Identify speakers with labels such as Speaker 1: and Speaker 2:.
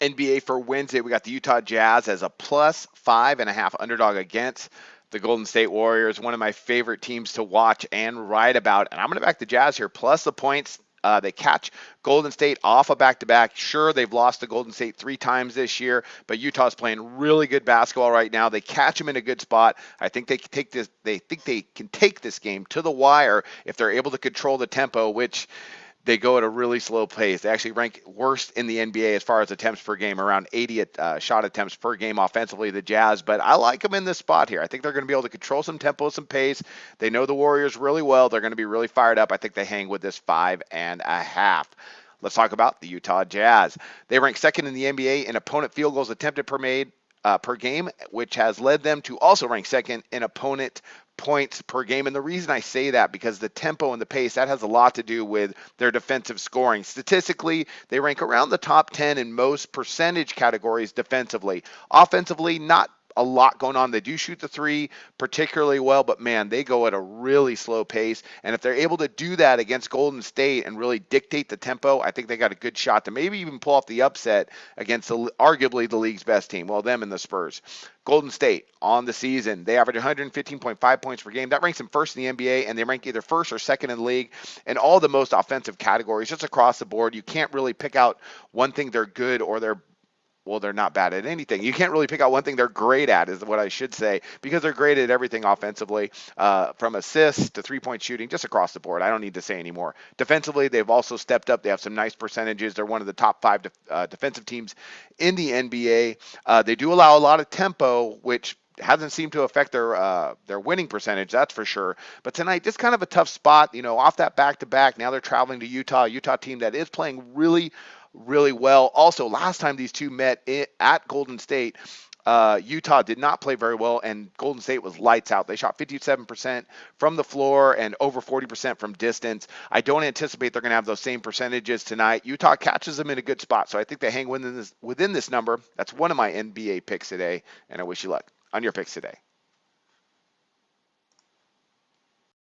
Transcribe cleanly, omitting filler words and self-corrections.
Speaker 1: NBA for Wednesday, we got the Utah Jazz as a plus 5.5 underdog against the Golden State Warriors, one of my favorite teams to watch and write about. And I'm going to back the Jazz here, plus the points. They catch Golden State off a back-to-back. Sure, they've lost to Golden State 3 times this year, but Utah's playing really good basketball right now. They catch them in a good spot. I think they can take this. They think they can take this game to the wire if they're able to control the tempo, which they go at a really slow pace. They actually rank worst in the NBA as far as attempts per game, around 80 shot attempts per game offensively, the Jazz. But I like them in this spot here. I think they're going to be able to control some tempo, some pace. They know the Warriors really well. They're going to be really fired up. I think they hang with this 5.5. Let's talk about the Utah Jazz. They rank second in the NBA in opponent field goals attempted per game, which has led them to also rank second in opponent points per game. And the reason I say that, because the tempo and the pace, that has a lot to do with their defensive scoring. Statistically, they rank around the top 10 in most percentage categories defensively. Offensively, not a lot going on. They do shoot the three particularly well, but man, they go at a really slow pace. And if they're able to do that against Golden State and really dictate the tempo, I think they got a good shot to maybe even pull off the upset against arguably the league's best team. Well, them and the Spurs. Golden State on the season, they average 115.5 points per game. That ranks them first in the NBA, and they rank either first or second in the league in all the most offensive categories, just across the board. You can't really pick out one thing they're good or they're not bad at anything. You can't really pick out one thing they're great at, is what I should say, because they're great at everything offensively, from assists to three-point shooting, just across the board. I don't need to say anymore. Defensively, they've also stepped up. They have some nice percentages. They're one of the top 5 defensive teams in the NBA. They do allow a lot of tempo, which hasn't seemed to affect their winning percentage, that's for sure. But tonight, just kind of a tough spot, off that back-to-back. Now they're traveling to Utah team that is playing really, really well. Also, last time these two met at Golden State, Utah did not play very well, and Golden State was lights out. They shot 57% from the floor and over 40% from distance. I don't anticipate they're going to have those same percentages tonight. Utah catches them in a good spot, so I think they hang within this number. That's one of my NBA picks today, and I wish you luck on your picks today.